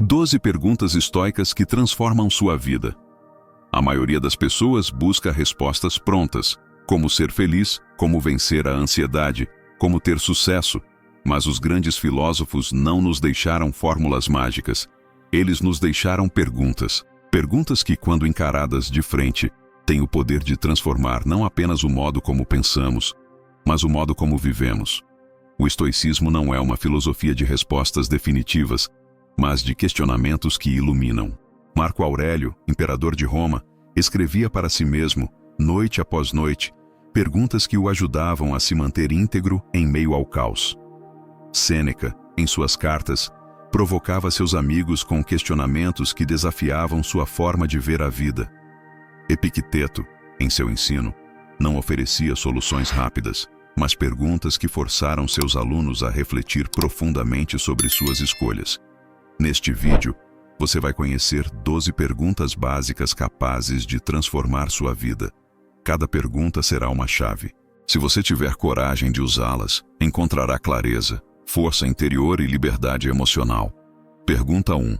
12 perguntas estoicas que transformam sua vida. A maioria das pessoas busca respostas prontas, como ser feliz, como vencer a ansiedade, como ter sucesso. Mas os grandes filósofos não nos deixaram fórmulas mágicas. Eles nos deixaram perguntas. Perguntas que, quando encaradas de frente, têm o poder de transformar não apenas o modo como pensamos, mas o modo como vivemos. O estoicismo não é uma filosofia de respostas definitivas, mas de questionamentos que iluminam. Marco Aurélio, imperador de Roma, escrevia para si mesmo, noite após noite, perguntas que o ajudavam a se manter íntegro em meio ao caos. Sêneca, em suas cartas, provocava seus amigos com questionamentos que desafiavam sua forma de ver a vida. Epicteto, em seu ensino, não oferecia soluções rápidas, mas perguntas que forçaram seus alunos a refletir profundamente sobre suas escolhas. Neste vídeo, você vai conhecer 12 perguntas básicas capazes de transformar sua vida. Cada pergunta será uma chave. Se você tiver coragem de usá-las, encontrará clareza, força interior e liberdade emocional. Pergunta 1.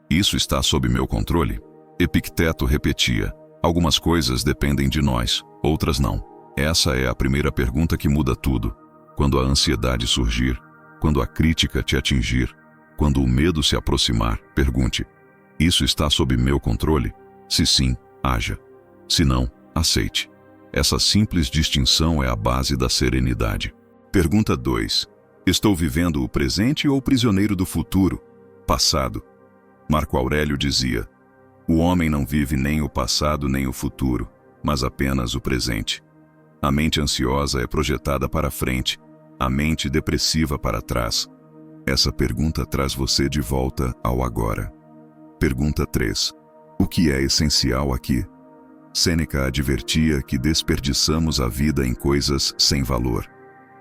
Isso está sob meu controle? Epicteto repetia, algumas coisas dependem de nós, outras não. Essa é a primeira pergunta que muda tudo. Quando a ansiedade surgir, quando a crítica te atingir, quando o medo se aproximar, pergunte, isso está sob meu controle? Se sim, haja. Se não, aceite. Essa simples distinção é a base da serenidade. Pergunta 2. Estou vivendo o presente ou prisioneiro do futuro, passado? Marco Aurélio dizia, o homem não vive nem o passado nem o futuro, mas apenas o presente. A mente ansiosa é projetada para frente, a mente depressiva para trás. Essa pergunta traz você de volta ao agora. Pergunta 3. O que é essencial aqui? Sêneca advertia que desperdiçamos a vida em coisas sem valor.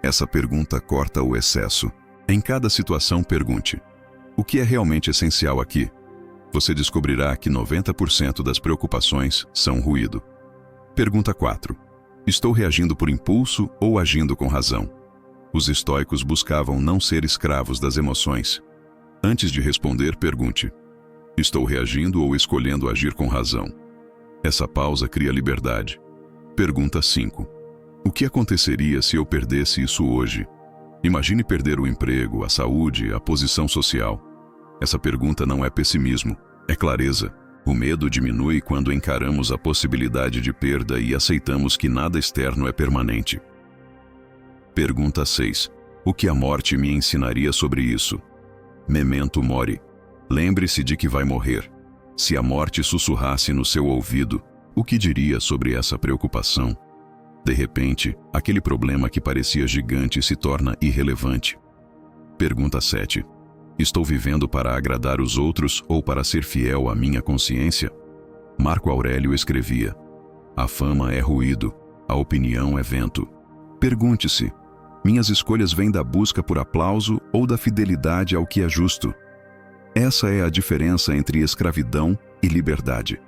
Essa pergunta corta o excesso. Em cada situação, pergunte: o que é realmente essencial aqui? Você descobrirá que 90% das preocupações são ruído. Pergunta 4. Estou reagindo por impulso ou agindo com razão? Os estoicos buscavam não ser escravos das emoções. Antes de responder, pergunte: estou reagindo ou escolhendo agir com razão? Essa pausa cria liberdade. Pergunta 5. O que aconteceria se eu perdesse isso hoje? Imagine perder o emprego, a saúde, a posição social. Essa pergunta não é pessimismo, é clareza. O medo diminui quando encaramos a possibilidade de perda e aceitamos que nada externo é permanente. Pergunta 6. O que a morte me ensinaria sobre isso? Memento mori. Lembre-se de que vai morrer. Se a morte sussurrasse no seu ouvido, o que diria sobre essa preocupação? De repente, aquele problema que parecia gigante se torna irrelevante. Pergunta 7. Estou vivendo para agradar os outros ou para ser fiel à minha consciência? Marco Aurélio escrevia, a fama é ruído, a opinião é vento. Pergunte-se, minhas escolhas vêm da busca por aplauso ou da fidelidade ao que é justo? Essa é a diferença entre escravidão e liberdade.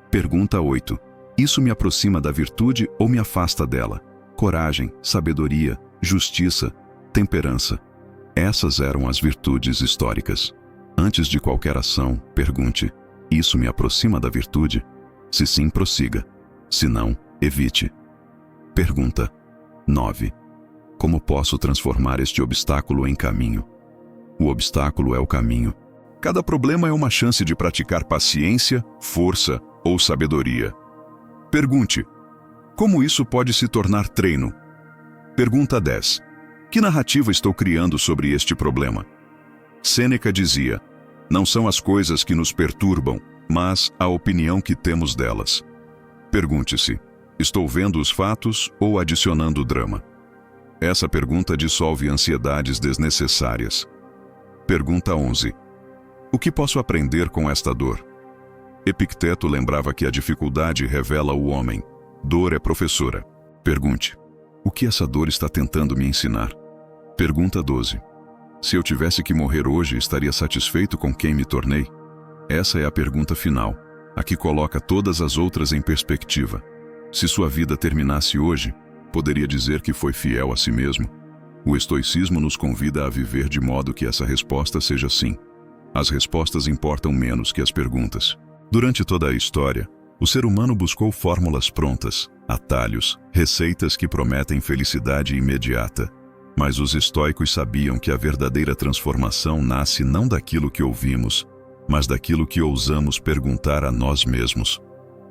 Pergunta 8. Isso me aproxima da virtude ou me afasta dela? Coragem, sabedoria, justiça, temperança. Essas eram as virtudes históricas. Antes de qualquer ação, pergunte, isso me aproxima da virtude? Se sim, prossiga. Se não, evite. Pergunta 9. Como posso transformar este obstáculo em caminho? O obstáculo é o caminho. Cada problema é uma chance de praticar paciência, força ou sabedoria. Pergunte, como isso pode se tornar treino? Pergunta 10. Que narrativa estou criando sobre este problema? Sêneca dizia, não são as coisas que nos perturbam, mas a opinião que temos delas. Pergunte-se, estou vendo os fatos ou adicionando drama? Essa pergunta dissolve ansiedades desnecessárias. Pergunta 11. O que posso aprender com esta dor? Epicteto lembrava que a dificuldade revela o homem. Dor é professora. Pergunte, o que essa dor está tentando me ensinar? Pergunta 12. Se eu tivesse que morrer hoje, estaria satisfeito com quem me tornei? Essa é a pergunta final, a que coloca todas as outras em perspectiva. Se sua vida terminasse hoje, poderia dizer que foi fiel a si mesmo? O estoicismo nos convida a viver de modo que essa resposta seja sim. As respostas importam menos que as perguntas. Durante toda a história, o ser humano buscou fórmulas prontas, atalhos, receitas que prometem felicidade imediata. Mas os estoicos sabiam que a verdadeira transformação nasce não daquilo que ouvimos, mas daquilo que ousamos perguntar a nós mesmos.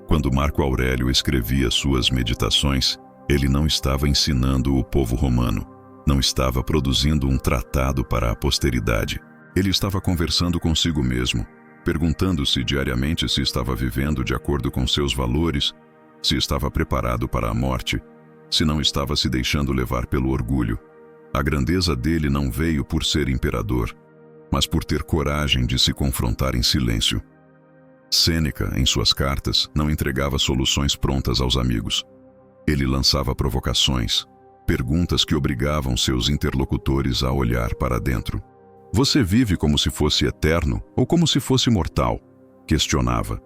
Quando Marco Aurélio escrevia suas meditações, ele não estava ensinando o povo romano, não estava produzindo um tratado para a posteridade. Ele estava conversando consigo mesmo, perguntando-se diariamente se estava vivendo de acordo com seus valores, se estava preparado para a morte, se não estava se deixando levar pelo orgulho. A grandeza dele não veio por ser imperador, mas por ter coragem de se confrontar em silêncio. Sêneca, em suas cartas, não entregava soluções prontas aos amigos. Ele lançava provocações, perguntas que obrigavam seus interlocutores a olhar para dentro. Você vive como se fosse eterno ou como se fosse mortal? Questionava.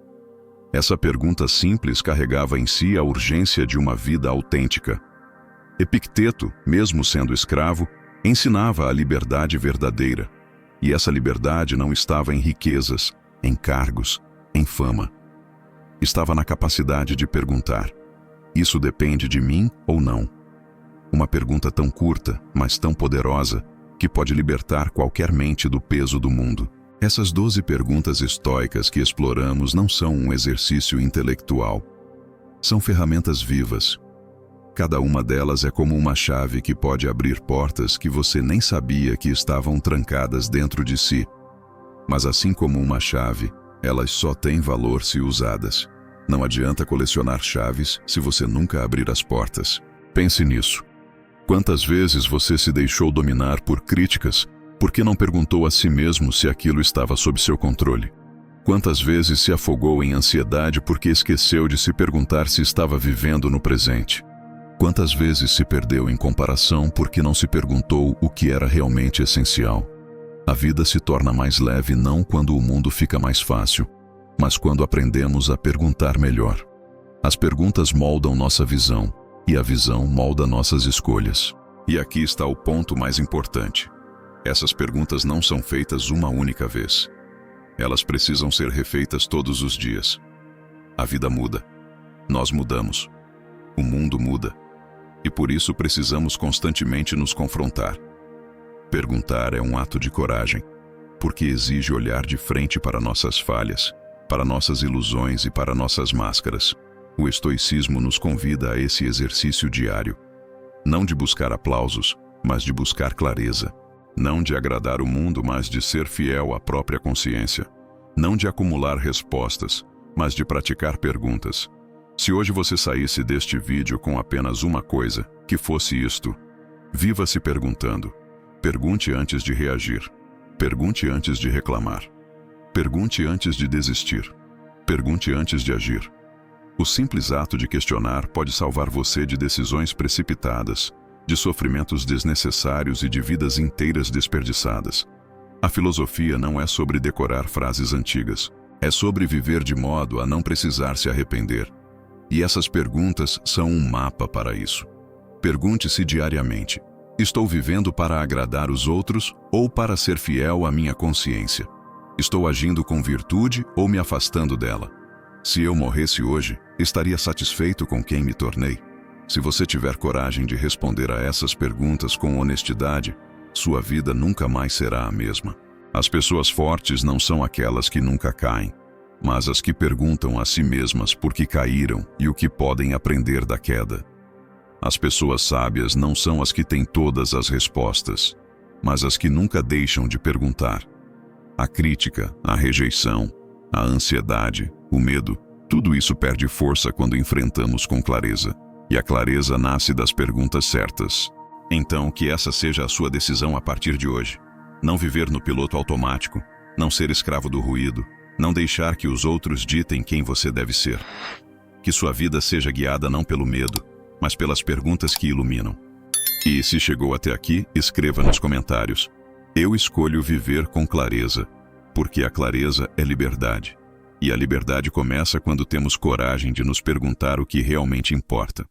Essa pergunta simples carregava em si a urgência de uma vida autêntica. Epicteto, mesmo sendo escravo, ensinava a liberdade verdadeira. E essa liberdade não estava em riquezas, em cargos, em fama. Estava na capacidade de perguntar: isso depende de mim ou não? Uma pergunta tão curta, mas tão poderosa, que pode libertar qualquer mente do peso do mundo. Essas 12 perguntas estoicas que exploramos não são um exercício intelectual. São ferramentas vivas. Cada uma delas é como uma chave que pode abrir portas que você nem sabia que estavam trancadas dentro de si. Mas assim como uma chave, elas só têm valor se usadas. Não adianta colecionar chaves se você nunca abrir as portas. Pense nisso. Quantas vezes você se deixou dominar por críticas porque não perguntou a si mesmo se aquilo estava sob seu controle? Quantas vezes se afogou em ansiedade porque esqueceu de se perguntar se estava vivendo no presente? Quantas vezes se perdeu em comparação porque não se perguntou o que era realmente essencial? A vida se torna mais leve não quando o mundo fica mais fácil, mas quando aprendemos a perguntar melhor. As perguntas moldam nossa visão, e a visão molda nossas escolhas. E aqui está o ponto mais importante. Essas perguntas não são feitas uma única vez. Elas precisam ser refeitas todos os dias. A vida muda. Nós mudamos. O mundo muda. E por isso precisamos constantemente nos confrontar. Perguntar é um ato de coragem, porque exige olhar de frente para nossas falhas, para nossas ilusões e para nossas máscaras. O estoicismo nos convida a esse exercício diário. Não de buscar aplausos, mas de buscar clareza. Não de agradar o mundo, mas de ser fiel à própria consciência. Não de acumular respostas, mas de praticar perguntas. Se hoje você saísse deste vídeo com apenas uma coisa, que fosse isto: viva se perguntando. Pergunte antes de reagir. Pergunte antes de reclamar. Pergunte antes de desistir. Pergunte antes de agir. O simples ato de questionar pode salvar você de decisões precipitadas, de sofrimentos desnecessários e de vidas inteiras desperdiçadas. A filosofia não é sobre decorar frases antigas, é sobre viver de modo a não precisar se arrepender. E essas perguntas são um mapa para isso. Pergunte-se diariamente: estou vivendo para agradar os outros ou para ser fiel à minha consciência? Estou agindo com virtude ou me afastando dela? Se eu morresse hoje, estaria satisfeito com quem me tornei? Se você tiver coragem de responder a essas perguntas com honestidade, sua vida nunca mais será a mesma. As pessoas fortes não são aquelas que nunca caem, mas as que perguntam a si mesmas por que caíram e o que podem aprender da queda. As pessoas sábias não são as que têm todas as respostas, mas as que nunca deixam de perguntar. A crítica, a rejeição, a ansiedade, o medo, tudo isso perde força quando enfrentamos com clareza. E a clareza nasce das perguntas certas. Então, que essa seja a sua decisão a partir de hoje. Não viver no piloto automático, não ser escravo do ruído, não deixar que os outros ditem quem você deve ser. Que sua vida seja guiada não pelo medo, mas pelas perguntas que iluminam. E se chegou até aqui, escreva nos comentários: eu escolho viver com clareza, porque a clareza é liberdade. E a liberdade começa quando temos coragem de nos perguntar o que realmente importa.